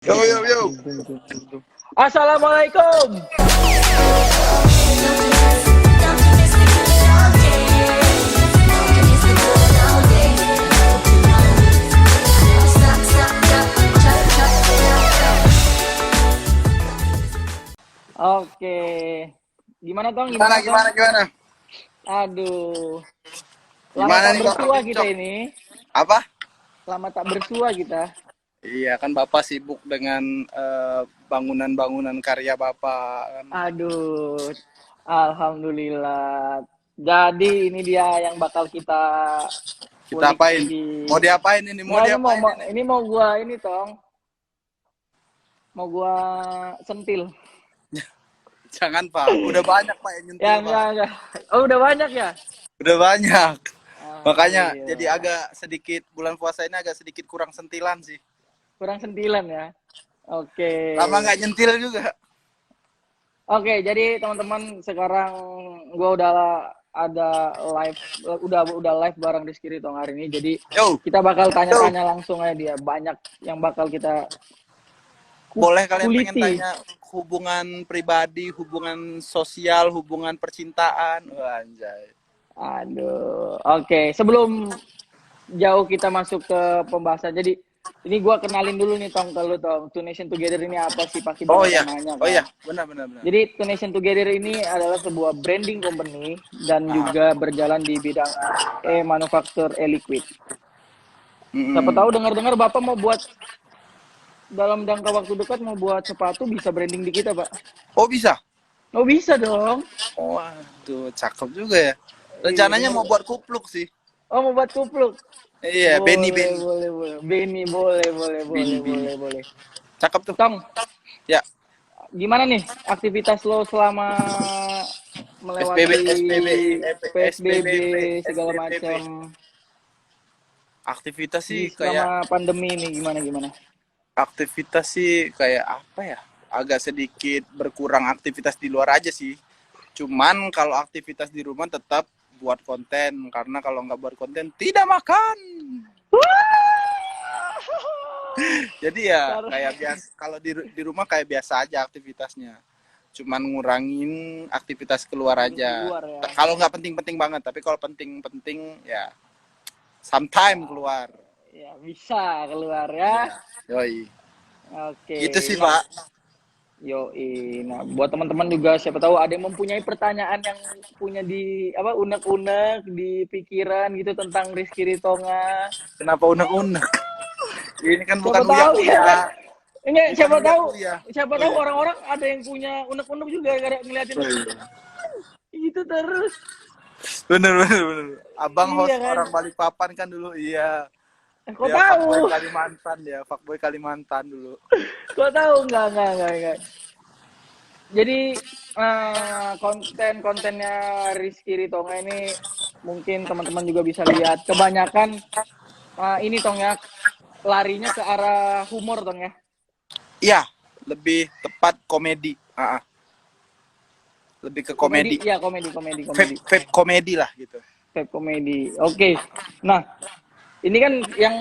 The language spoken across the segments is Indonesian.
Yo yo yo. Assalamualaikum. Oke. Gimana Tong? Gimana Gimana Tong? gimana gimana? Aduh. Lama Gimana tak nih Bapak bersua kita Pincok? ini. Apa? Lama tak bersua kita. Iya kan Bapak sibuk dengan bangunan-bangunan karya Bapak kan. Aduh. Alhamdulillah. Jadi ini dia yang bakal kita Kita kulik apain? di. Mau diapain ini? Mau Nggak, diapain ini? ini mau gua ini Tong. Mau gua sentil. Jangan Pak, udah banyak Pak yang Ya nyentil Pak. enggak. Oh, udah banyak ya? Udah banyak. Makanya jadi Alhamdulillah. agak sedikit bulan puasa ini agak sedikit kurang sentilan sih. Kurang sentilan ya. Oke. Lama nggak nyentil juga. Oke, jadi teman-teman sekarang gua udah ada live udah live bareng Rizky Ritong hari ini. Jadi Yo, kita bakal yo. tanya-tanya langsung aja dia. Banyak yang bakal kita Boleh kalian pengen kuliti. tanya hubungan pribadi, hubungan sosial, hubungan percintaan. Wah, anjay. Aduh. Oke, sebelum jauh kita masuk ke pembahasan. Jadi ini gua kenalin dulu nih Tong ke lu Tong. Two Nation Together ini apa sih? Pasti Oh banyak iya, yang nanya oh kan. iya, benar benar benar. Jadi Two Nation Together ini adalah sebuah branding company dan Ah, juga berjalan di bidang manufaktur e-liquid. Siapa mm-mm. tahu dengar-dengar Bapak mau buat dalam jangka waktu dekat mau buat sepatu bisa branding di kita, Pak. Oh bisa? Oh, bisa dong. Waduh, cakep juga ya. Iya, Rencananya dengar. mau buat kupluk sih. Oh, mau buat kupluk. Iya, Benny Boleh, Benny boleh, boleh. Beni, boleh, boleh, Benny boleh, Benny. boleh, boleh. Cakep tuh. Tong, Ya, gimana nih aktivitas lo selama SPB melewati SPBI PSBB SPBB segala SPBB. macam Aktivitas di sih kayak selama pandemi ini gimana? aktivitas sih kayak apa ya? Agak sedikit berkurang aktivitas di luar aja sih. Cuman kalau aktivitas di rumah tetap buat konten karena kalau nggak buat konten tidak makan. Jadi ya kayak biasa kalau di rumah kayak biasa aja aktivitasnya. Cuman ngurangin aktivitas keluar aja. Keluar ya. Kalau nggak penting-penting banget, tapi kalau penting-penting ya sometime keluar. Ya, bisa keluar Ya, ya. yoi. Oke. Gitu sih, Nah, Pak. yoi. Nah, buat teman-teman juga siapa tahu ada yang mempunyai pertanyaan yang punya di apa unek-unek di pikiran gitu tentang Rizky Ritonga. Kenapa unek-unek? Ini kan bukan Siapa tahu ya kan? uya-uya. Enggak, Bukan siapa tahu uya-uya. siapa Oh tahu iya. orang-orang ada yang punya unek-unek juga gara ngeliatin Oh, lu. iya. Itu terus. Bener. Abang Iya host kan? orang Balikpapan kan dulu, iya. Kok Ya, fuckboy tahu? Kalimantan ya, fuckboy Kalimantan dulu. Kok tahu? Enggak. Jadi konten-kontennya Rizky Ritonga ini mungkin teman-teman juga bisa lihat. Kebanyakan ini Tong ya larinya ke arah humor Tong ya. Iya, lebih tepat komedi. Lebih ke komedi. Iya komedi. Vape komedi lah gitu. Vape komedi. Oke. Nah ini kan yang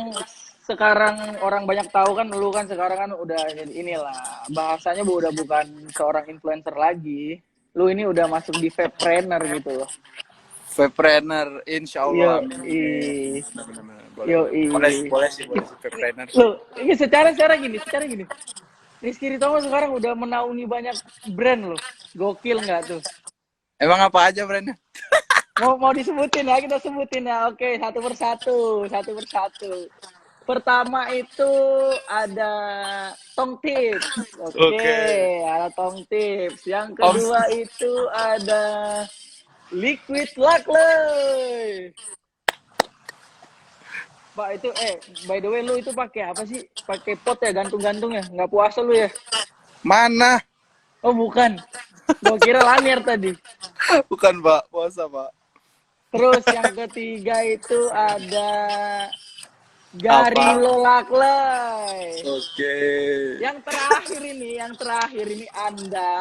sekarang orang banyak tahu kan lu kan sekarang kan udah inilah bahasanya udah bukan seorang influencer lagi. Lu ini udah masuk di vapepreneur gitu loh. Vapepreneur, insya Allah. Yo, Amin. Benar-benar. yo, Boleh sih vapepreneur. Lo, ini secara gini. Rizky Ritoma sekarang udah menaungi banyak brand loh. Gokil nggak tuh? Emang apa aja brandnya? Mau disebutin ya, kita sebutin ya. Oke, satu persatu. Pertama itu ada Tong Tips. Oke, ada Tong Tips. Yang kedua itu ada Liquid Lakley. Pak itu by the way lu itu pakai apa sih? Pakai pot ya gantung-gantung ya? Nggak puasa lu ya? Mana? Oh bukan. Gua kira lanyar tadi. Bukan, Pak. Puasa, Pak. Terus yang ketiga itu ada Garilo Lakley. Oke. Yang terakhir ini ada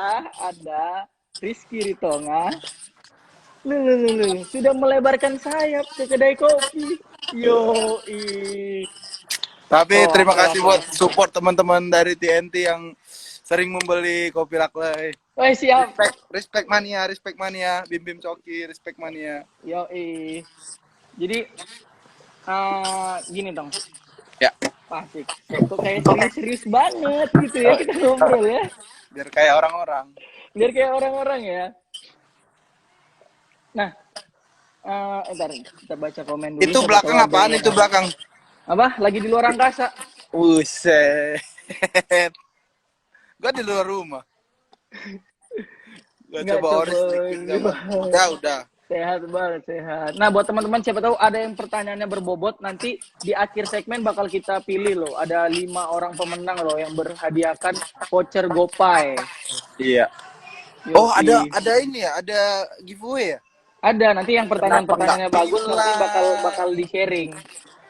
Rizky Ritonga. Lu, sudah melebarkan sayap ke kedai kopi. Yo, Tapi Oh, terima oke kasih oke. buat support teman-teman dari TNT yang sering membeli kopi Laklay. Woi, siap. Respect mania, Bim Bim Coki, respect mania. Yoi. Jadi gini dong. Ya, Wah, sih. Kok kayak serius-serius banget gitu ya kita ngobrol ya. biar kayak orang-orang. Biar kayak orang-orang ya. Nah, ntar kita baca komen dulu Itu siapa tahu belakang ada apaan yang itu belakang? apa? Lagi di luar angkasa. Buset. Gua di luar rumah. Gua Nggak coba ori coba. sedikit gak bang. Udah. Sehat banget, sehat. Nah, buat teman-teman siapa tahu ada yang pertanyaannya berbobot, nanti di akhir segmen bakal kita pilih loh. Ada 5 orang pemenang loh yang berhadiahkan voucher GoPay. Iya. Oh, ada Yoi. ini ya, ada giveaway ya? Ada nanti yang Kenapa nggak pertanyaan-pertanyaannya bagus nanti bilang? bakal di-sharing.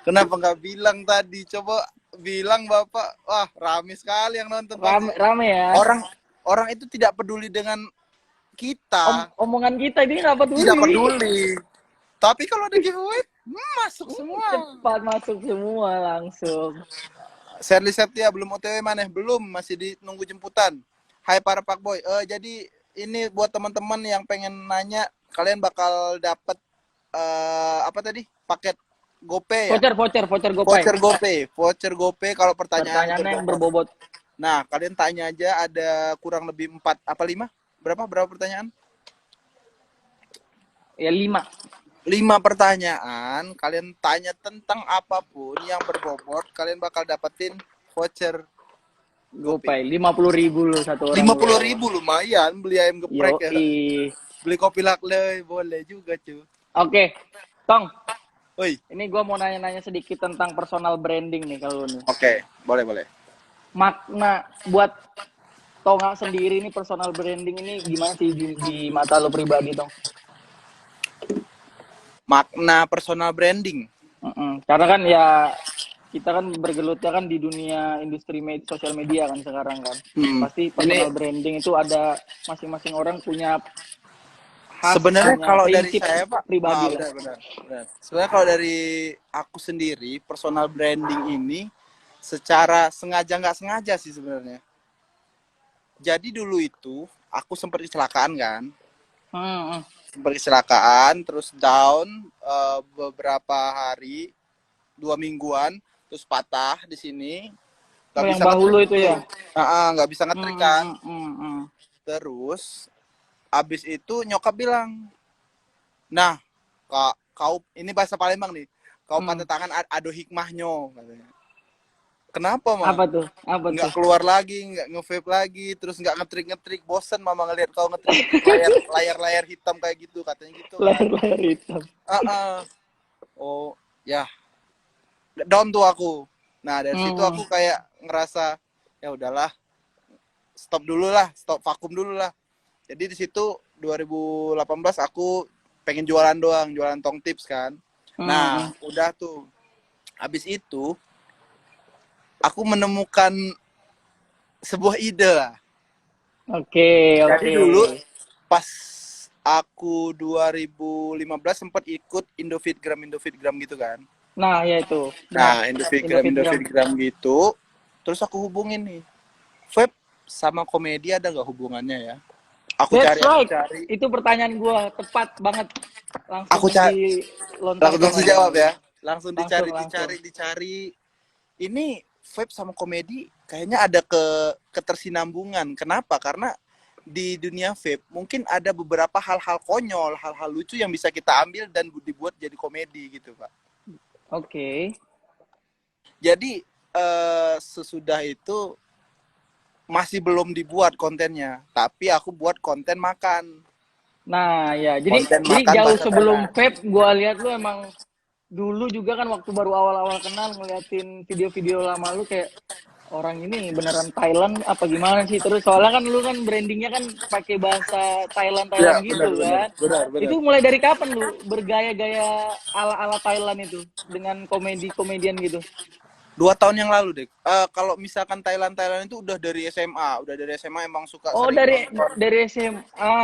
Kenapa nggak bilang tadi? Coba bilang Bapak. Wah, rame sekali yang nonton pasti. Rame, rame ya. Orang orang itu tidak peduli dengan kita. Omongan kita ini nggak Tidak peduli. peduli. Tapi kalau ada giveaway, masuk semua. Cepat masuk semua langsung. Shirley Septia belum OTW mana? Belum, masih nunggu jemputan. Hai para Pak Boy. Jadi ini buat teman-teman yang pengen nanya, kalian bakal dapat apa tadi? Paket GoPay ya? Voucher GoPay. Voucher GoPay kalau Pertanyaannya yang berbobot. Nah, kalian tanya aja, ada kurang lebih 4 apa 5? Berapa pertanyaan? Ya 5. 5 pertanyaan, kalian tanya tentang apapun yang berbobot, kalian bakal dapetin voucher GoPay 50.000 loh satu orang. 50.000 lumayan, beli ayam geprek ya. Beli kopi Laklay boleh juga cuy. Oke, Tong. Oi. Ini gue mau nanya-nanya sedikit tentang personal branding nih kalau nih. Oke, boleh. Makna buat Tonga sendiri nih personal branding ini gimana sih di mata lo pribadi, Tong? Makna personal branding. Karena kan ya kita kan bergelutnya kan di dunia industri sosial media kan sekarang kan. Pasti personal branding itu ada masing-masing orang punya sebenarnya kalau dari saya Pak pribadi benar. Sebenarnya kalau dari aku sendiri personal branding ini secara sengaja nggak sengaja sih sebenarnya. Jadi dulu itu aku sempat kecelakaan kan. Sempat kecelakaan terus down beberapa hari, 2 mingguan terus patah di sini. Nggak bisa bahu itu ya? Nggak bisa ngetrik kan. Terus abis itu nyokap bilang, nah kau ini bahasa Palembang nih, kau patah tangan ado hikmahnya katanya. Kenapa mah? Apa tuh? Nggak keluar lagi, nggak nge-vape lagi, terus nggak ngetrik, bosen mama ngeliat kau ngetrik layar hitam kayak gitu katanya gitu. Layar hitam. Oh ya, down tuh aku. Nah dari situ aku kayak ngerasa ya udahlah, stop vakum dulu lah. Jadi di situ 2018 aku pengen jualan doang, jualan tong tips kan. Nah, udah tuh. Habis itu aku menemukan sebuah ide lah. Oke. Jadi dulu pas aku 2015 sempat ikut Indofitgram gitu kan. Nah, ya itu. Nah, Indofitgram gitu. Terus aku hubungin nih. Vape sama komedi ada nggak hubungannya ya? Aku cari. Itu pertanyaan gue tepat banget. Langsung aku cari. Langsung jawab ya. Langsung dicari. Ini vape sama komedi kayaknya ada ketersinambungan. Kenapa? Karena di dunia vape mungkin ada beberapa hal-hal konyol, hal-hal lucu yang bisa kita ambil dan dibuat jadi komedi gitu, Pak. Oke. Jadi sesudah itu masih belum dibuat kontennya, tapi aku buat konten makan. Nah, ya. Jadi jauh sebelum vape, gue lihat lu emang dulu juga kan waktu baru awal-awal kenal ngeliatin video-video lama lu kayak orang ini beneran Thailand apa gimana sih? Terus soalnya kan lu kan brandingnya kan pakai bahasa Thailand ya, gitu kan. Benar. Itu mulai dari kapan lu bergaya-gaya ala-ala Thailand itu dengan komedian gitu? 2 tahun yang lalu deh. Kalau misalkan Thailand itu udah dari SMA, emang suka. Oh, dari SMA.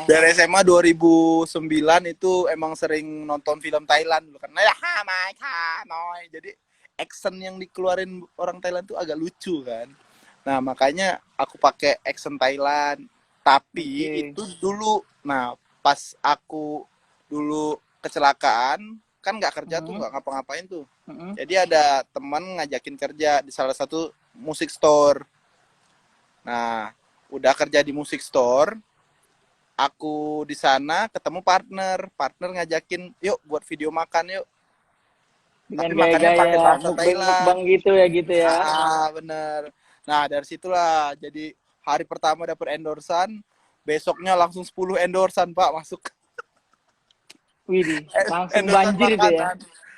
Dari SMA 2009 itu emang sering nonton film Thailand dulu kan. Jadi accent yang dikeluarin orang Thailand tuh agak lucu kan. Nah, makanya aku pakai accent Thailand. Tapi Oke. itu dulu, nah pas aku dulu kecelakaan, kan nggak kerja tuh, Mm-mm. nggak ngapa-ngapain tuh. Mm-mm. Jadi ada teman ngajakin kerja di salah satu musik store. Nah, udah kerja di musik store, aku di sana ketemu partner ngajakin, yuk buat video makan yuk. Dengan Tapi makannya pakai gaya-gaya bahasa mukbang Thailand. gitu ya gitu ya. Bener. Nah, dari situlah jadi hari pertama dapat endorsan, besoknya langsung 10 endorsan, Pak, masuk. Widih, langsung Endorsan banjir itu ya. makanan.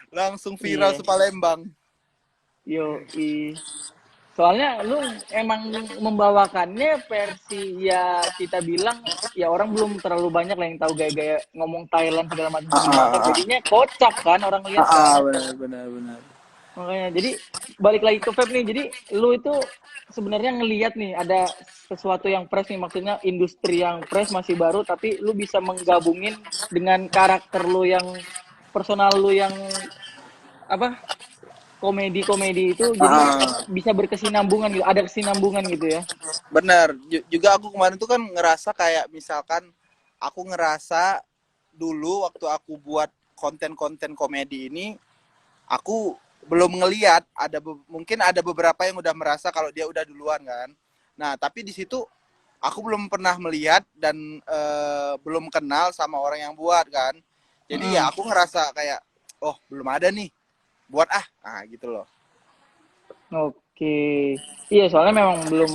Langsung viral Iya. sepalembang. Yo, soalnya lu emang membawakannya versi ya kita bilang ya orang belum terlalu banyak lah yang tahu gaya-gaya ngomong Thailand segala macam video makan. Jadinya kocak kan orang lihat kan. Benar. Makanya jadi balik lagi ke vape nih. Jadi lu itu sebenarnya ngelihat nih ada sesuatu yang fresh nih, maksudnya industri yang fresh masih baru tapi lu bisa menggabungin dengan karakter lu yang personal lu yang apa komedi-komedi itu jadi bisa berkesinambungan gitu, ada kesinambungan gitu ya. Benar. Juga aku kemarin tuh kan ngerasa kayak misalkan aku ngerasa dulu waktu aku buat konten-konten komedi ini, aku belum ngeliat mungkin ada beberapa yang udah merasa kalau dia udah duluan kan. Nah, tapi di situ aku belum pernah melihat dan belum kenal sama orang yang buat kan. Jadi ya aku ngerasa kayak, oh belum ada nih, buat nah gitu loh. Oke. Iya, soalnya memang belum,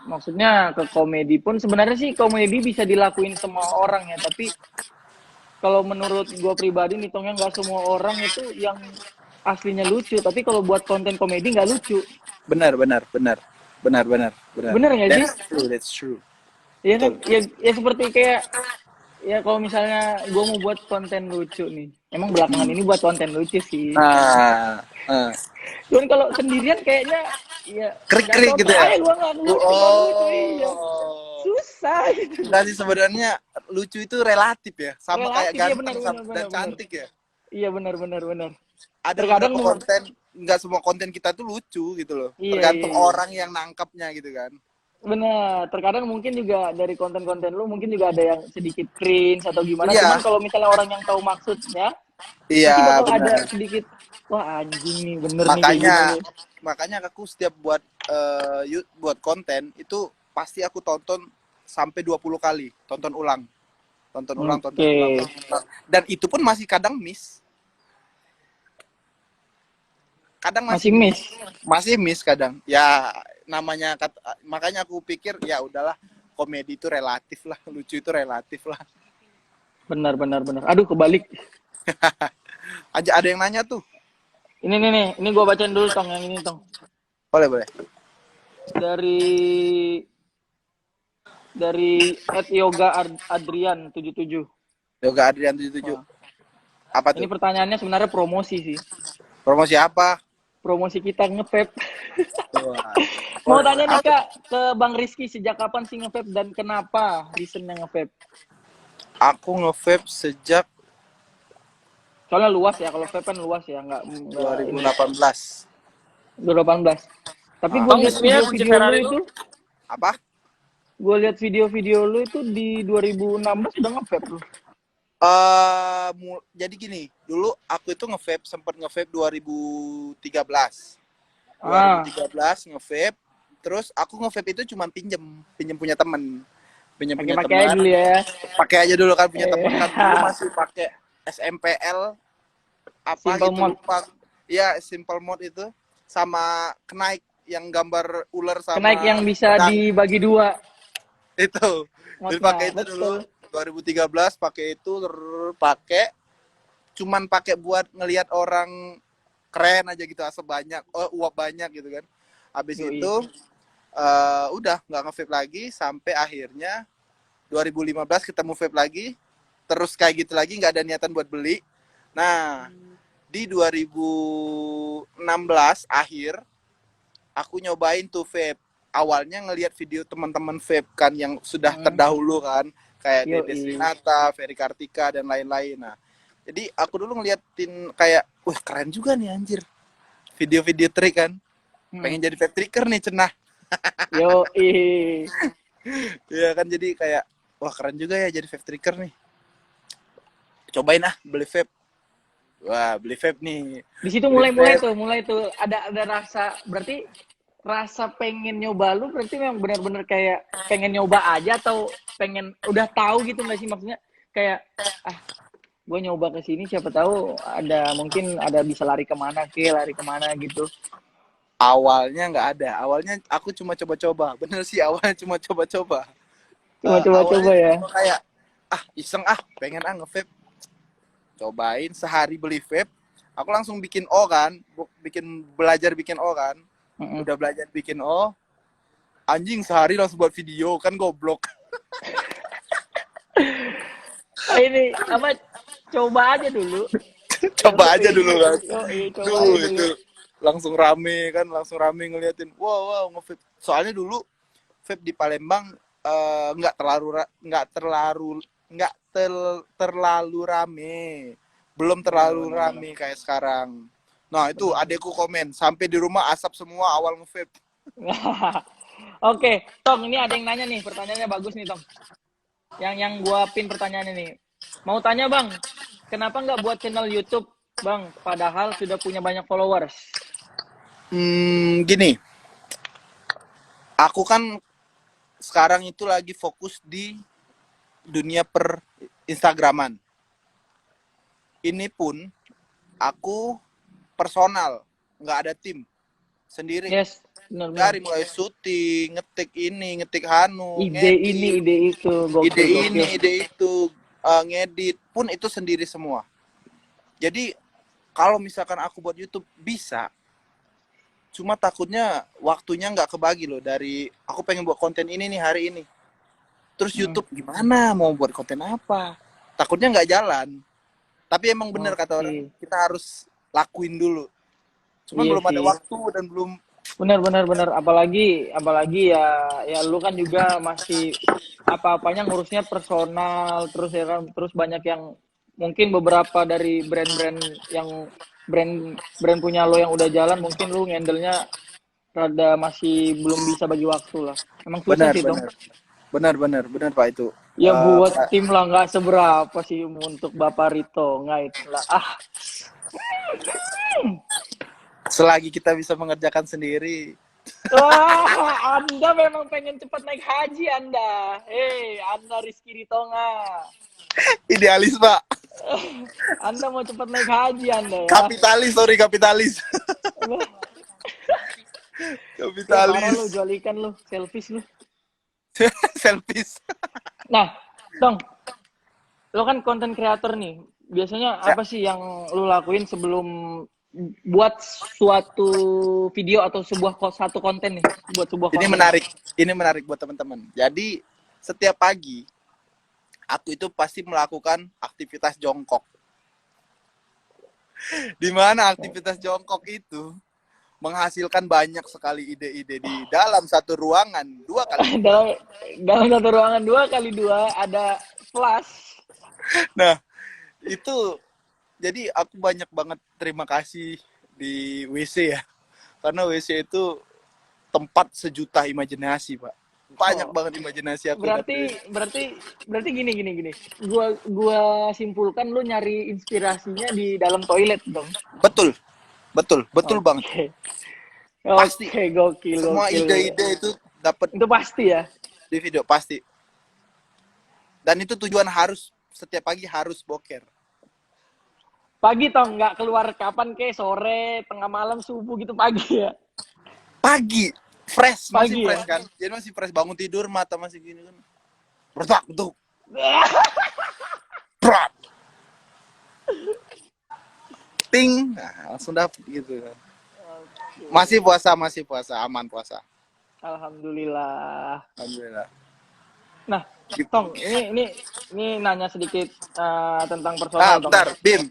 maksudnya ke komedi pun sebenarnya sih komedi bisa dilakuin semua orang ya, tapi kalau menurut gue pribadi nih Tongnya nggak semua orang itu yang aslinya lucu, tapi kalau buat konten komedi nggak lucu. Benar. Bener nggak sih? That's true. Iya kan? Betul. Ya seperti kayak ya kalau misalnya gue mau buat konten lucu nih, emang belakangan ini buat konten lucu sih. Nah, Cuman kalau sendirian kayaknya ya nggak krik-krik gitu cocok. ya. Gue nggak lucu iya. Oh. Susah gitu. Enggak sih, sebenarnya lucu itu relatif ya, sama kayak Relatif ya, ganteng benar benar dan benar benar. cantik ya. Iya benar benar benar. Ada Terkadang beberapa konten, nggak semua konten kita tuh lucu gitu loh, iya iya tergantung iya. orang yang nangkapnya gitu kan. Benar, terkadang mungkin juga dari konten-konten lu mungkin juga ada yang sedikit cringe atau gimana. Iya, Cuman kalau misalnya orang yang tahu maksudnya, pasti iya bakal benar. ada sedikit, wah anjing nih, bener nih kayak gini makanya nih. makanya aku setiap buat konten itu pasti aku tonton sampai 20 kali, tonton Oke, ulang, dan itu pun masih kadang miss, kadang masih miss. masih miss kadang ya. Makanya aku pikir ya udahlah, komedi itu relatif lah, lucu itu relatif lah. Benar, benar, benar. Aduh, kebalik. Aja ada yang nanya tuh. Ini nih, nih. Ini gua bacain dulu, Tong. Yang ini, Tong. Boleh. Dari @yoga Adrian 77. Yoga Adrian 77. Wah, Apa ini tuh? pertanyaannya sebenarnya promosi sih. Promosi apa? Promosi kita nge-vape. Wah, Mau boleh. tanya nih, Kak, ke Bang Rizky, sejak kapan sih nge-vape dan kenapa reasonnya nge-vape? Aku nge-vape sejak Soalnya luas ya, kalau vape kan luas ya, nggak ini. 2018. 2018. Tapi gue Ah, Bang, lihat bismillah kunci video-video lu Ferrari itu, lu. apa? di 2016 udah nge-vape lu. Jadi gini, dulu aku itu sempat nge-vape 2013. Ah, 2013 nge-vape, terus aku nge-vape itu cuma pinjem punya temen. pakai-pakai aja dulu ya. Pakai aja dulu kan, punya temen kan, dulu Eh, masih pakai SMPL apa simple gitu, mode. lupa. Ya, simple mode itu sama Kenaik yang gambar ular Kenaik sama yang bisa pedang dibagi dua itu. Jadi pakai modnya, itu dulu betul. 2013, pakai itu cuman pakai buat ngelihat orang keren aja gitu, asal banyak, uap banyak gitu kan. Habis Yoi. itu udah nggak nge-vape lagi sampai akhirnya 2015 ketemu vape lagi, terus kayak gitu lagi, nggak ada niatan buat beli. Nah, di 2016 akhir aku nyobain tuh vape. Awalnya ngelihat video teman-teman vape kan yang sudah terdahulu kan, kayak Dede Yoi. Srinata, Ferry Kartika dan lain-lain. Nah, jadi aku dulu ngeliatin kayak, wah keren juga nih anjir. video-video trik kan. Hmm. Pengen jadi vape tricker nih cenah. Yo, Iya kan, jadi kayak wah keren juga ya jadi vape tricker nih. Cobain beli vape. Wah, beli vape nih. di situ Beli mulai vape. tuh ada rasa, berarti rasa pengen nyoba lu berarti memang benar-benar kayak pengen nyoba aja, atau pengen udah tahu gitu nggak sih, maksudnya kayak gue nyoba ke sini siapa tahu mungkin ada bisa lari kemana gitu. Awalnya nggak ada. Awalnya aku cuma coba-coba. Bener sih, awalnya cuma coba-coba. Cuma Awalnya coba-coba ya. cuma kayak iseng pengen nge-vape. Cobain sehari beli vape. Aku langsung bikin O kan, belajar bikin O kan. Mm-mm. Udah belajar bikin O, anjing sehari langsung buat video kan, goblok. Ini apa, coba aja dulu. Coba aja dulu kan. Coba aja dulu. Itu langsung rame ngeliatin. Wow, nge-vape. Soalnya dulu vape di Palembang terlalu rame. Belum terlalu rame kayak sekarang. Nah, itu adekku komen, sampai di rumah asap semua awal nge-vape. Oke, Tong, ini ada yang nanya nih, pertanyaannya bagus nih, Tong. Yang gua pin pertanyaannya nih. Mau tanya, Bang, kenapa nggak buat channel YouTube, Bang, padahal sudah punya banyak followers? Gini. Aku kan sekarang itu lagi fokus di dunia per Instagraman. Ini pun aku personal, nggak ada tim, sendiri. Yes, benar. Dari mulai syuting, ngetik ini, ngetik anu, Ide ini, ide itu, gokil. ide itu, ngedit pun itu sendiri semua. Jadi kalau misalkan aku buat YouTube bisa, cuma takutnya waktunya nggak kebagi loh. Dari aku pengen buat konten ini nih hari ini, terus YouTube gimana mau buat konten apa, takutnya nggak jalan. Tapi emang bener kata orang, kita harus lakuin dulu. Cuma belum ada waktu dan belum. Benar. Apalagi ya lu kan juga masih apa-apanya ngurusnya personal, terus ya kan, terus banyak yang mungkin beberapa dari brand-brand yang brand punya lo yang udah jalan, mungkin lu ngendelsnya rada masih belum bisa bagi waktu lah. Emang susah sih, Dong. Benar Pak itu. Ya buat tim lah nggak seberapa sih untuk Bapak Rito, nggak itulah. Selagi kita bisa mengerjakan sendiri. Wah, Anda memang pengen cepat naik haji Anda. Anda Rizky Ritonga. Idealis Pak. Anda mau cepat naik haji Anda ya. Kapitalis. Kapitalis. Parah lu, jual ikan lu, selfish lu. Selfish. Nah, Dong, lo kan konten kreator nih. Biasanya apa sih yang lu lakuin sebelum buat suatu video atau satu konten nih, buat sebuah konten? Ini menarik buat teman-teman. Jadi setiap pagi aku itu pasti melakukan aktivitas jongkok. Di mana aktivitas jongkok itu menghasilkan banyak sekali ide-ide di dalam satu ruangan 2x2. dalam satu ruangan 2x2 ada flash. Nah, itu jadi aku banyak banget terima kasih di WC ya. Karena WC itu tempat sejuta imajinasi, Pak. Banyak banget imajinasi aku. Berarti gini. Gua simpulkan lu nyari inspirasinya di dalam toilet, dong. Betul banget. Pasti. Gokil. Semua ide-ide itu dapat. Itu pasti ya. Di video pasti. Dan itu tujuan setiap pagi harus boker. Pagi Tong, nggak keluar kapan sore, tengah malam, subuh gitu, pagi ya? Pagi, fresh, masih pagi, fresh ya? Kan? Jadi masih fresh, bangun tidur, mata masih gini kan. Betul. Ting, nah, langsung dapet gitu kan. Masih puasa, aman puasa. Alhamdulillah. Nah, Tong, ini nanya sedikit tentang personal. Bentar, Bim.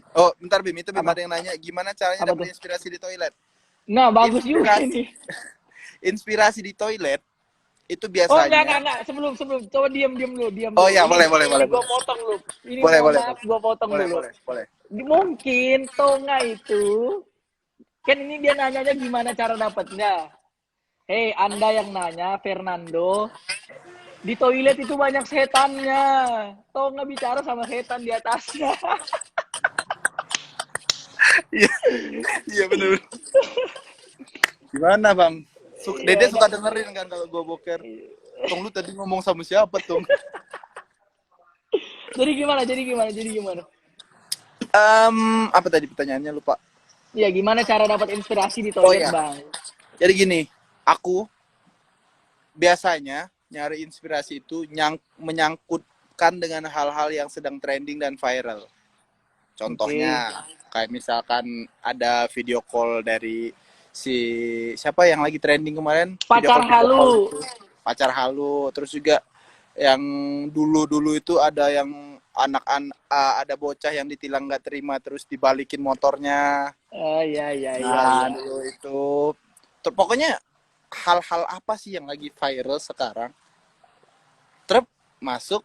Itu Bim ada yang nanya gimana caranya dapat inspirasi di toilet. Nah, bagus juga ini. Inspirasi di toilet itu biasanya. Enggak. Sebelum coba diam dulu. Oh iya, boleh. Gua potong lu. Ini boleh. Gua potong dulu. Boleh. Mungkin Tonga itu Kan ini dia nanyanya gimana cara dapatnya. Hei, Anda yang nanya, Fernando, di toilet itu banyak setannya. Tau nggak bicara sama setan di atasnya. Iya, iya bener. Gimana bang? Dede Iya, suka dengerin kan kalau gue boker. Tong lu tadi ngomong sama siapa Tong? jadi gimana? Jadi gimana? Jadi gimana? Apa tadi pertanyaannya lupa. Ya, gimana cara dapat inspirasi di Oh toilet, ya, Bang? jadi gini, aku biasanya nyari inspirasi itu menyangkutkan dengan hal-hal yang sedang trending dan viral. Oke. Contohnya kayak misalkan ada video call dari si siapa yang lagi trending kemarin, Pacar video call halu. gitu, pacar halu, terus juga yang dulu-dulu itu ada yang ada bocah yang ditilang nggak terima terus dibalikin motornya. Oh, iya, iya, iya, Nah, iya. dulu itu pokoknya hal-hal apa sih yang lagi viral sekarang? Truk masuk,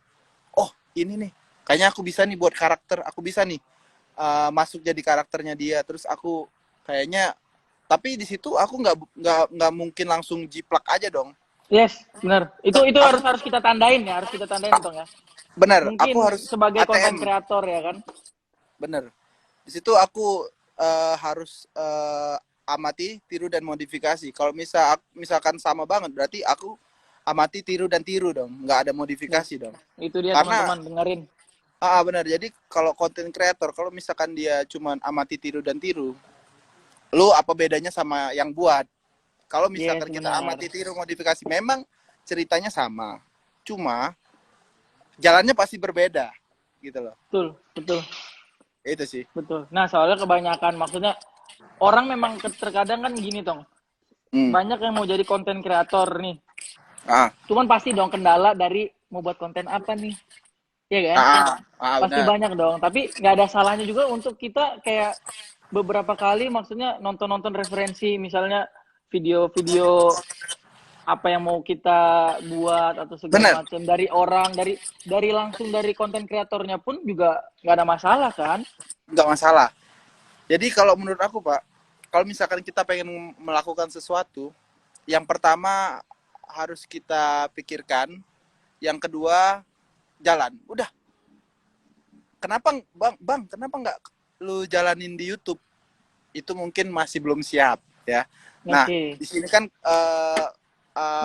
oh ini nih, kayaknya aku bisa nih buat karakter, aku bisa nih masuk jadi karakternya dia. Terus aku kayaknya, tapi di situ aku nggak mungkin langsung jiplak aja dong. Yes, benar. Itu Aku harus harus kita tandain ya, harus kita tandain Tong ya. bener, aku Mungkin harus sebagai konten ATM, kreator ya kan. bener. Di situ aku harus amati, tiru dan modifikasi. Kalau misalkan sama banget, berarti aku amati, tiru dan tiru dong, nggak ada Yes. modifikasi dong. Itu dia Karena teman-teman dengerin. benar. Jadi kalau konten kreator, kalau misalkan dia cuman amati, tiru dan tiru, lu apa bedanya sama yang buat? Kalau Yes, misalkan kita benar. amati, tiru, modifikasi, memang ceritanya sama, cuma jalannya pasti berbeda, gitu loh. Betul, betul, Itu sih. betul. Nah, soalnya kebanyakan maksudnya orang memang terkadang kan gini Tong. Hmm. Banyak yang mau jadi konten kreator nih. Ah, Cuman pasti dong kendala dari mau buat konten apa nih. Iya kan? Pasti benar. banyak dong. Tapi nggak ada salahnya juga untuk kita kayak beberapa kali maksudnya nonton-nonton referensi misalnya video-video apa yang mau kita buat atau segala Benar, macam dari orang dari langsung dari konten kreatornya pun juga nggak ada masalah kan. nggak masalah. Jadi kalau menurut aku Pak, kalau misalkan kita pengen melakukan sesuatu, yang pertama harus kita pikirkan, yang kedua jalan. Udah. Kenapa bang? Kenapa nggak lu jalanin di YouTube? Itu mungkin masih belum siap ya. Nah, Oke, di sini kan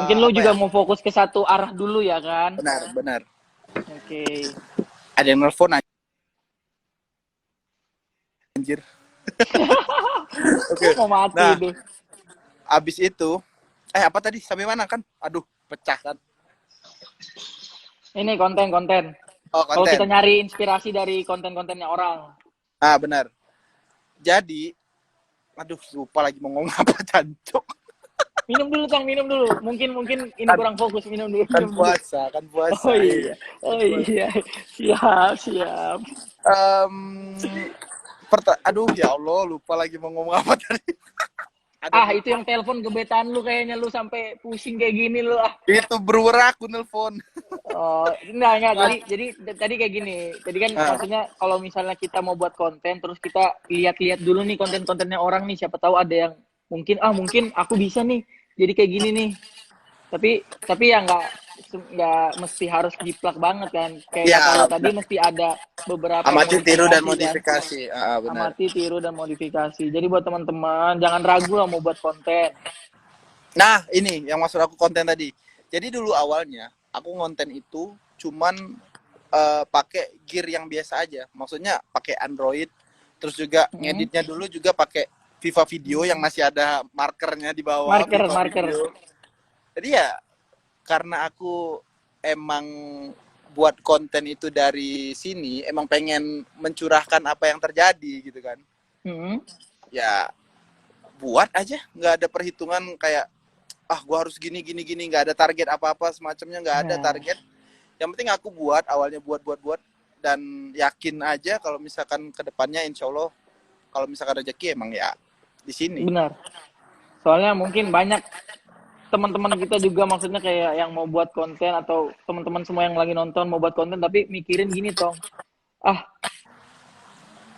mungkin lu apa juga ya? mau fokus ke satu arah dulu ya kan. Benar, benar. Oke. Ada yang nelfon anjir. Oke. Mau mati Nah, itu. abis itu, apa tadi? Sampai mana kan? Aduh, pecah kan. Ini konten-konten. Oh, Kalau kita konten. nyari inspirasi dari konten-kontennya orang. Benar. Jadi, aduh, lupa lagi mau ngomong apa, cancok. Minum dulu, Tang, minum dulu. Mungkin ini Kan, kurang fokus, minum dulu, kan minum dulu. puasa, kan Oh puasa. iya. Oh Puasa. iya. Siap, siap. Em, Aduh, ya Allah, lupa lagi mau ngomong apa tadi. Ada Ah, itu nelfon. yang telepon gebetan lu kayaknya lu sampai pusing kayak gini lu ah. Itu brewer aku nelfon. Oh, enggak. Ah, Jadi tadi kayak gini. Tadi kan ah, maksudnya kalau misalnya kita mau buat konten terus kita lihat-lihat dulu nih konten-kontennya orang nih, siapa tahu ada yang mungkin aku bisa nih. Jadi kayak gini nih. Tapi ya nggak mesti harus jiplak banget kan. Kayak kata ya, lu tadi mesti ada beberapa amati, tiru dan modifikasi kan. modifikasi. Benar. Amati, tiru dan modifikasi. Jadi buat teman-teman jangan ragu lah mau buat konten. Nah, ini yang maksud aku konten tadi. Jadi dulu awalnya aku ngonten itu cuman pakai gear yang biasa aja. Maksudnya pakai Android, terus juga Hmm. ngeditnya dulu juga pakai Viva Video yang masih ada markernya di bawah, Marker, Viva marker. Video. Jadi ya karena aku emang buat konten itu dari sini, emang pengen mencurahkan apa yang terjadi gitu kan. Hmm. Ya buat aja, nggak ada perhitungan kayak gue harus gini, nggak ada target apa-apa semacamnya, nggak ada Nah, target. Yang penting aku awalnya buat dan yakin aja kalau misalkan kedepannya insya Allah kalau misalkan rezeki emang ya di sini. benar. Soalnya mungkin banyak teman-teman kita juga maksudnya kayak yang mau buat konten atau teman-teman semua yang lagi nonton mau buat konten tapi mikirin gini tong. Ah,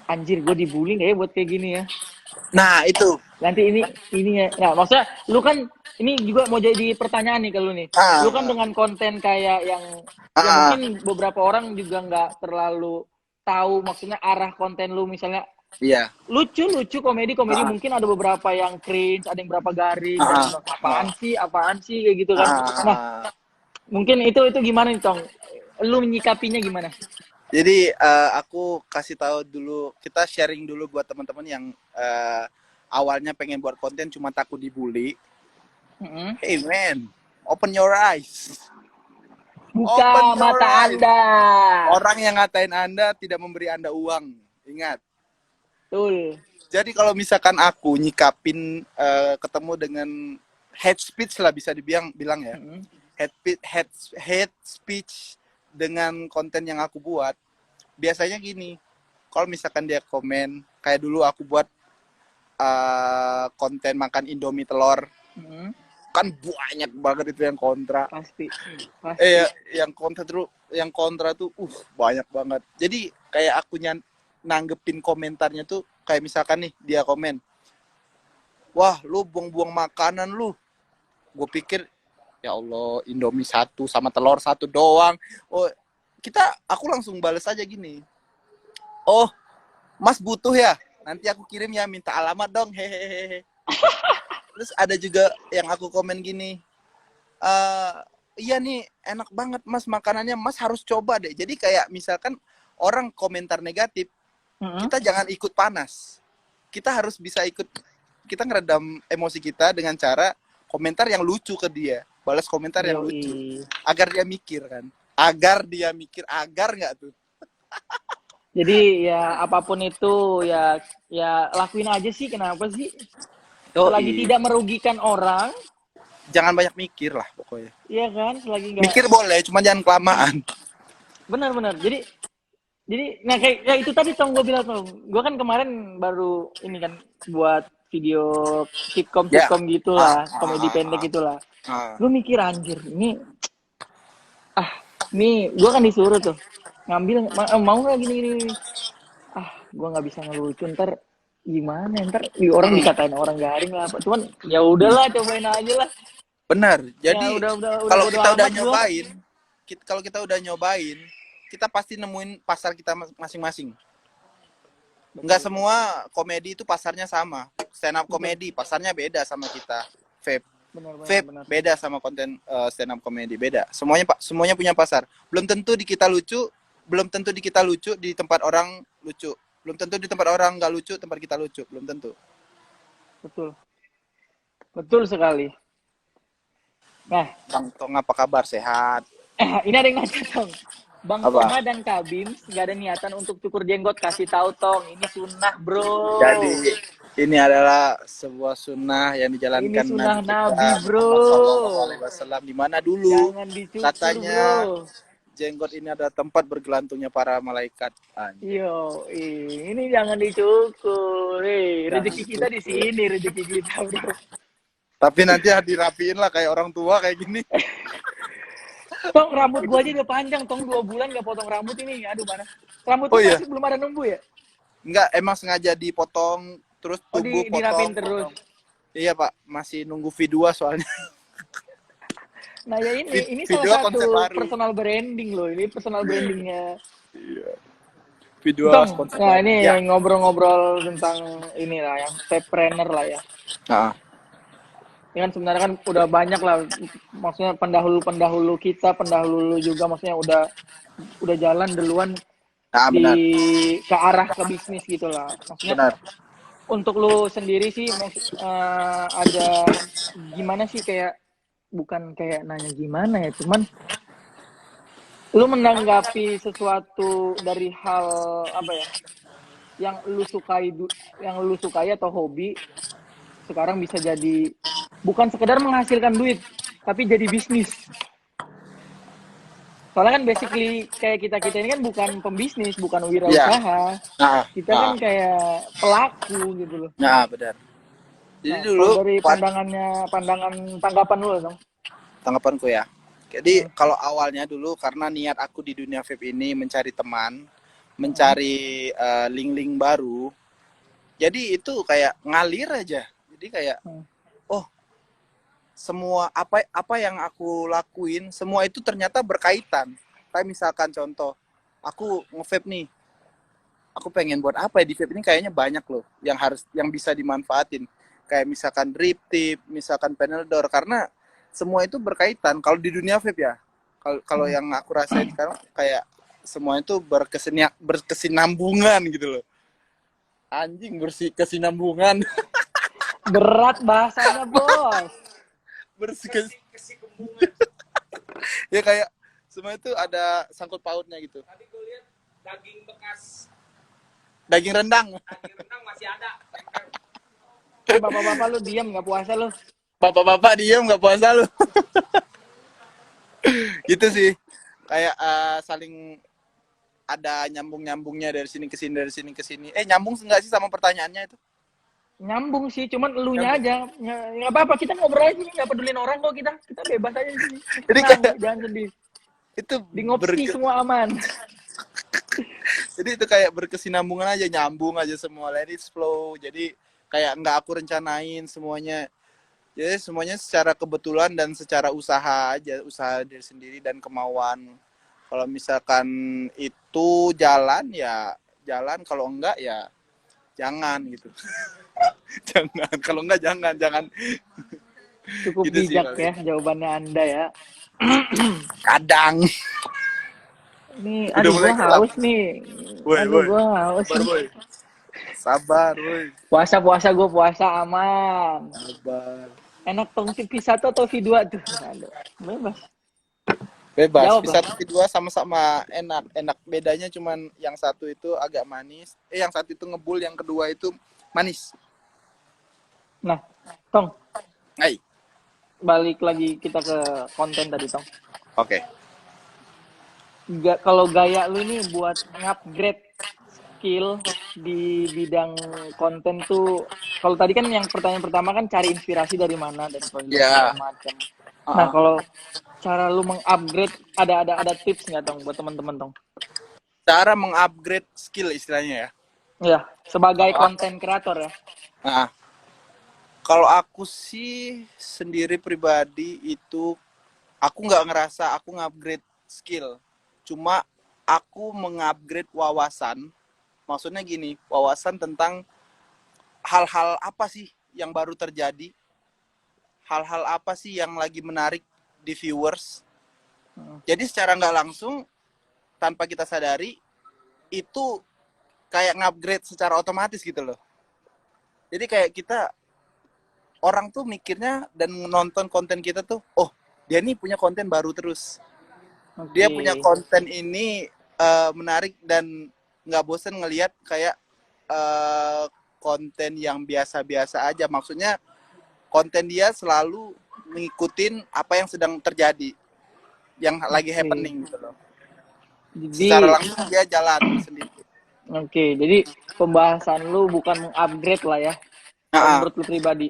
anjir gue dibully nggak ya buat kayak gini ya? Nah, itu. Nanti ini ya. Nah, maksudnya lu kan ini juga mau jadi pertanyaan nih kalau nih. Lu kan Ah, dengan konten kayak yang ah, mungkin beberapa orang juga nggak terlalu tahu maksudnya arah konten lu misalnya iya. lucu komedi Ah, mungkin ada beberapa yang cringe, ada yang berapa garing dan ah, bilang ah, apaan sih kayak gitu kan. Nah, ah. mungkin itu gimana nih Tong? Lu menyikapinya gimana? Jadi aku kasih tahu dulu, kita sharing dulu buat teman-teman yang awalnya pengen buat konten cuma takut dibully. Mm-mm. Hey man, open your eyes. Buka Open your mata eyes. Anda. Orang yang ngatain Anda tidak memberi Anda uang. Ingat. Betul. Jadi kalau misalkan aku nyikapin ketemu dengan hate speech lah bisa bilang ya. Mm-mm. Hate speech dengan konten yang aku buat. Biasanya gini. Kalau misalkan dia komen, kayak dulu aku buat konten makan Indomie telur, Mm-mm. kan banyak banget itu yang kontra. Pasti. Pasti. Yang kontra tuh banyak banget. Jadi kayak aku nanggepin komentarnya tuh kayak misalkan nih dia komen, wah lu buang-buang makanan lu. Gue pikir ya Allah, Indomie satu sama telur satu doang. Oh, aku langsung bales aja gini. Oh, Mas butuh ya? Nanti aku kirim ya, minta alamat dong. Hehehe. Terus ada juga yang aku komen gini. Iya nih, enak banget Mas makanannya. Mas harus coba deh. Jadi kayak misalkan orang komentar negatif, Mm-mm. kita jangan ikut panas. Kita harus bisa kita ngeredam emosi kita dengan cara komentar yang lucu ke dia. Balas komentar yang lucu. Yoi. Agar dia mikir kan. Agar nggak tuh. Jadi ya apapun itu ya lakuin aja sih, kenapa sih? Selagi Yoi. tidak merugikan orang, Jangan banyak mikir lah pokoknya. iya kan? Selagi nggak Mikir boleh, cuma jangan kelamaan. benar-benar. Jadi nah kayak itu tadi Tong gue bilang Tong. Gue kan kemarin baru ini kan buat video sitkom Ya. sitkom gitulah, komedi pendek gitulah. Ah. Gue mikir anjir, ini gue kan disuruh tuh ngambil mau nggak gini. Gue nggak bisa ngelucu ntar gimana ntar orang dikatain orang garing lah apa cuman ya udahlah cobain aja lah Benar. ya Jadi udah kalau bodo kita udah amat gue. nyobain, kalau kita udah nyobain, kita pasti nemuin pasar kita masing-masing. Nggak semua komedi itu pasarnya sama. Stand up komedi pasarnya beda sama kita. Vape, vape Benar. beda sama konten stand up komedi beda. Semuanya punya pasar. Belum tentu di kita lucu, belum tentu di kita lucu di tempat orang lucu. Belum tentu di tempat orang nggak lucu, tempat kita lucu. Belum tentu. Betul sekali. Nah, Bang Tong apa kabar? Sehat? ini ada yang nanya Tong, Bang Apa? Toma dan Kabim nggak ada niatan untuk cukur jenggot, kasih tahu Tong, ini sunnah bro. Jadi ini adalah sebuah sunnah yang Ini dijalankan sunnah Nabi Nabi kita bro. Muhammad Sallallahu Alaihi Wasallam. Di mana dulu Jangan dicukur katanya bro. jenggot ini adalah tempat bergelantungnya para malaikat. Anjir. Yo, ini jangan dicukur. Jangan Rezeki kita di dicukur. sini, rezeki kita, bro. Tapi nanti dirapiin lah kayak orang tua kayak gini. Tong, rambut gua aja udah panjang, Tong. 2 bulan gak potong rambut ini. Aduh, mana? Rambut Oh tuh iya, masih belum ada numbu ya? enggak emang sengaja dipotong terus Oh, tumbuh dirapin potong. terus. Iya Pak, masih nunggu V2 soalnya. Nah, ya ini V2 salah konsep satu baru. personal branding loh. Ini personal brandingnya. Iya. V2 Tong, konsep nah baru. ini Ya. ngobrol-ngobrol tentang inilah yang stepreneur lah ya. Nah, Ini kan sebenarnya kan udah banyak lah, maksudnya pendahulu kita, pendahulu juga maksudnya udah jalan duluan nah di benar. ke arah ke bisnis gitu lah. Maksudnya Benar. untuk lu sendiri sih ada gimana sih kayak bukan kayak nanya gimana ya, cuman lu menanggapi sesuatu dari hal apa ya yang lu sukai atau hobi sekarang bisa jadi bukan sekedar menghasilkan duit tapi jadi bisnis. Soalnya kan basically kayak kita ini kan bukan pembisnis, bukan Iya. wirausaha. Nah, Kita kan kayak pelaku gitu loh. nah benar. Jadi Nah, kalau dulu dari pandangan tanggapan lu dong. tanggapanku ya. Jadi kalau awalnya dulu karena niat aku di dunia vape ini mencari teman, mencari link-link baru. Jadi itu kayak ngalir aja. Jadi kayak oh, semua apa yang aku lakuin semua itu ternyata berkaitan. Kayak misalkan contoh, aku nge-vape nih. Aku pengen buat apa ya di vape ini, kayaknya banyak loh yang bisa dimanfaatin. Kayak misalkan drip tip, misalkan panel door, karena semua itu berkaitan. Kalau di dunia vape ya, kalau yang aku rasain sekarang kayak semua itu berkesinambungan gitu loh. Anjing, berkesinambungan. Berat bahasanya, Bos. Berkesinambungan. Ya kayak semua itu ada sangkut pautnya gitu. Tadi gue lihat daging bekas, Daging rendang. daging rendang masih ada. Bapak-bapak lu diam nggak puasa lu. Bapak-bapak diem nggak puasa lu. Gitu sih. Kayak saling ada nyambung-nyambungnya dari sini ke sini, dari sini ke sini. Nyambung nggak sih sama pertanyaannya itu? Nyambung sih, cuman elunya Nyambung. aja. Nggak apa-apa, kita ngobrol aja, nggak pedulin orang kok kita. Kita bebas aja sih. Jadi Tenang, kayak jangan sedih. itu Di ngopsi semua aman. jadi itu kayak berkesinambungan aja, nyambung aja semua, let it flow. Jadi kayak nggak aku rencanain semuanya. Jadi semuanya secara kebetulan dan secara usaha aja, usaha diri sendiri dan kemauan. Kalau misalkan itu jalan ya jalan, kalau enggak ya jangan gitu. Jangan, kalau enggak jangan. Cukup Gitu sih bijak paling. ya jawabannya Anda ya. Kadang. Nih, Udah aduh mulai gua gelap. haus nih. Woi, Aduh woi. gua haus Sabar, nih. woi. Sabar, woi. Puasa gua puasa aman. Sabar. Enak tong V1 atau V2 tuh? Aduh, bebas. Bebas, Jawab lah. V1 V2 sama-sama enak. Enak bedanya cuman yang satu itu agak manis. Yang satu itu ngebul, yang kedua itu manis. Nah, Tong, Hai. balik lagi kita ke konten tadi, Tong. Oke. Kalau gaya lu ini buat ngupgrade skill di bidang konten tuh, kalau tadi kan yang pertanyaan pertama kan cari inspirasi dari mana, dari playlist segala Ya. macam. Nah, kalau cara lu mengupgrade ada tips nggak, Tong, buat teman-teman, Tong? Cara mengupgrade skill istilahnya ya. Ya, sebagai konten kreator ya. Nah, kalau aku sih sendiri pribadi itu aku nggak ngerasa aku ngupgrade skill. Cuma aku mengupgrade wawasan. Maksudnya gini, wawasan tentang hal-hal apa sih yang baru terjadi, hal-hal apa sih yang lagi menarik di viewers. Jadi secara nggak langsung, tanpa kita sadari, itu kayak ngupgrade secara otomatis gitu loh. Jadi kayak kita, orang tuh mikirnya dan nonton konten kita tuh, oh dia nih punya konten baru terus. Dia punya konten ini menarik dan nggak bosen ngelihat kayak konten yang biasa-biasa aja. Maksudnya konten dia selalu ngikutin apa yang sedang terjadi, yang lagi happening gitu loh. Jadi, Secara langsung dia jalan sendiri. jadi pembahasan lu bukan mengupgrade lah ya, kalau menurut lu pribadi.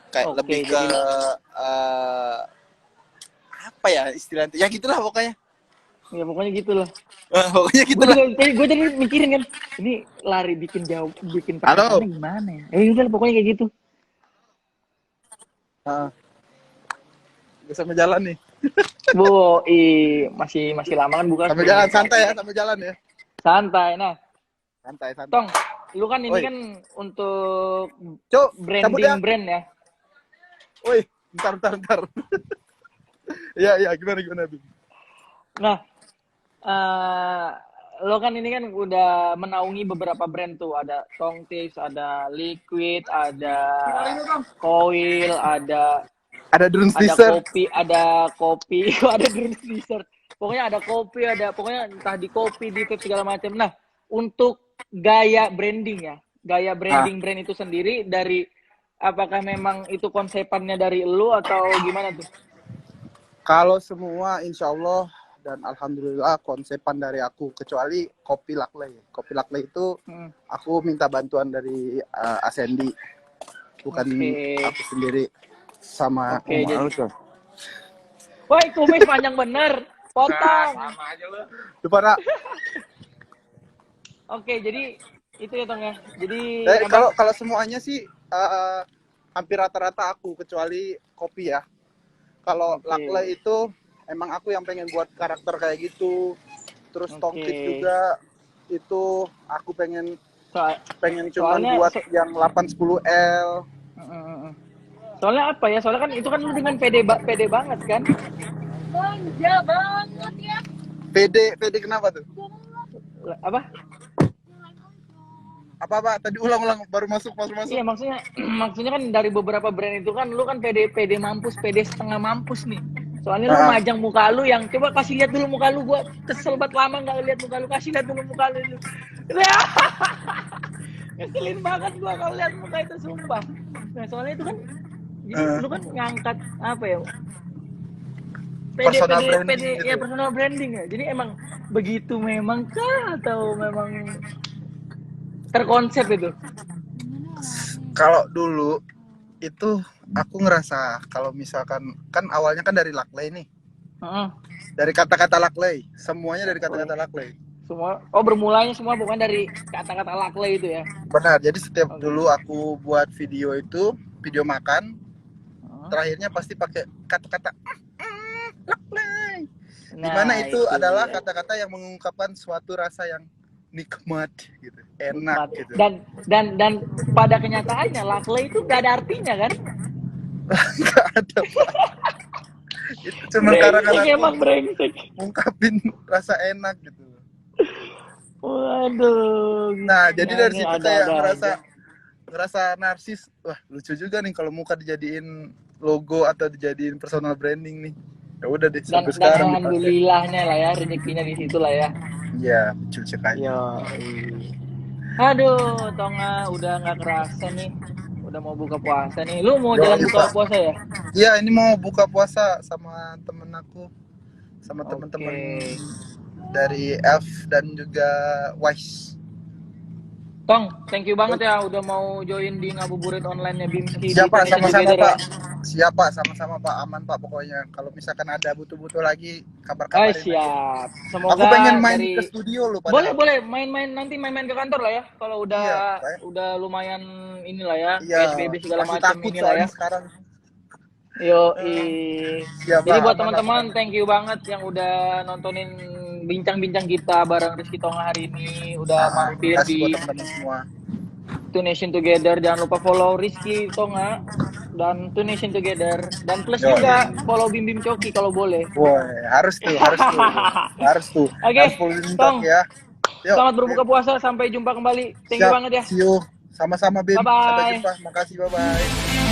Kayak lebih ke apa ya istilahnya? Ya gitulah pokoknya. Ya pokoknya gitulah. Pokoknya gitulah. Gue jadi mikirin kan, ini lari bikin pertanyaannya gimana ya? Udah pokoknya kayak gitu. Bisa jalan nih. Masih lama kan buka. Sambil jalan santai ya, sambil jalan ya. Santai. Nah, santai. Tong, lu kan ini kan untuk branding brand ya. Woi, bentar. Iya, gimana, Bim? Nah, lo kan ini kan udah menaungi beberapa brand tuh, ada Tongtips, ada Liquid, ada Coil, ada Drone Teaser, ada kopi, ada Drone Teaser. Pokoknya ada kopi, pokoknya entah di kopi, di vape segala macam. Nah, untuk gaya branding ya, brand itu sendiri dari, apakah memang itu konsepannya dari lu atau gimana tuh? Kalau semua insya Allah dan alhamdulillah konsepan dari aku, kecuali Kopi Lakley. Kopi Lakley itu aku minta bantuan dari Asendi, bukan aku sendiri sama. Woi, kumis panjang bener, potong. Sama aja lu. Lupa. Oke, jadi itu ya Tong ya. Jadi Kalau apa? kalau semuanya sih hampir rata-rata aku kecuali kopi ya. Kalau Oke. Laklay itu emang aku yang pengen buat karakter kayak gitu. Terus Oke. Tongkit juga itu aku pengen Soal, pengen cuman soalnya buat yang 810L. soalnya apa ya? Soalnya kan itu kan lu dengan pede banget kan? Manja banget ya. PD kenapa tuh? Apa? Apa tadi ulang-ulang baru masuk. Iya maksudnya maksudnya kan dari beberapa brand itu kan lu kan pede pede mampus, pede setengah mampus nih. Soalnya lu Ah, majang muka lu yang coba kasih lihat dulu muka lu, gua kesel banget lama nggak lihat muka lu, kasih lihat dulu muka lu. Ngeselin banget gua kalau lihat muka itu sumpah. Nah, soalnya itu kan jadi ah. lu kan ngangkat apa ya? Pede Personal pede branding pede ya gitu. personal branding ya. Jadi emang begitu memang kah atau memang terkonsep itu? Kalau dulu itu aku ngerasa kalau misalkan kan awalnya kan dari Laklay nih. Heeh. Dari kata-kata Laklay, semuanya dari Laklay. kata-kata Laklay. Semua bermulanya semua bukan dari kata-kata laklay itu ya. Benar, jadi setiap Oke. dulu aku buat video itu, video makan, Heeh. terakhirnya pasti pakai kata-kata Laklay. Dimana Nah, itu itu adalah dia. kata-kata yang mengungkapkan suatu rasa yang nikmat gitu, enak Nikmat. gitu. Dan pada kenyataannya laklay itu gak ada artinya kan? Gak ada Pak, itu cuma karangan Brengsek aku emang brengsek. ngungkapin rasa enak gitu. Waduh. Nah, jadi Ya, dari ini situ kayak ada-ada aja. ngerasa narsis. Wah, lucu juga nih kalau muka dijadiin logo atau dijadiin personal branding nih. Ya udah deh, Dan sampai dan sekarang dipakai. alhamdulillahnya lah ya rezekinya di situ lah ya. Iya, betul sekali. Yo. Aduh, Tonga udah nggak kerasa nih. Udah mau buka puasa nih. Lu mau Yo, jalan buka Pak. puasa ya? Iya, ini mau buka puasa sama temen aku, sama temen-temen Oke. dari Elf dan juga Wise. Tong, thank you banget ya udah mau join di ngabuburit online-nya Bimski di Siapa Tunation sama-sama Together ya. Pak. Siapa sama-sama Pak, aman Pak pokoknya. Kalau misalkan ada butuh-butuh lagi kabar-kabarin aja. Siap. Aku pengen Semoga main ke dari studio loh boleh padahal. boleh main-main nanti main-main ke kantor lah ya. Kalau Iya, Pak. udah lumayan inilah ya, Iya, PSBB segala masih macam takut inilah ya. soalnya sekarang. Yo, Siap jadi Pak, buat aman lah teman-teman, pokoknya. thank you banget yang udah nontonin bincang-bincang kita bareng Rizky Tonga hari ini, udah mampir Makasih buat di teman-teman semua. Tunation Together. Jangan lupa follow Rizky Tonga dan Tunation Together, dan plus Yo, juga follow Bim Bim Coki kalau boleh. boy, harus tuh, harus Oke, full lintok Tong, ya. Yuk, selamat berbuka puasa. Sampai jumpa kembali. Thank you siap, banget ya. see you. Sama-sama Bye Bim, sampai bye. jumpa. Makasih, bye-bye.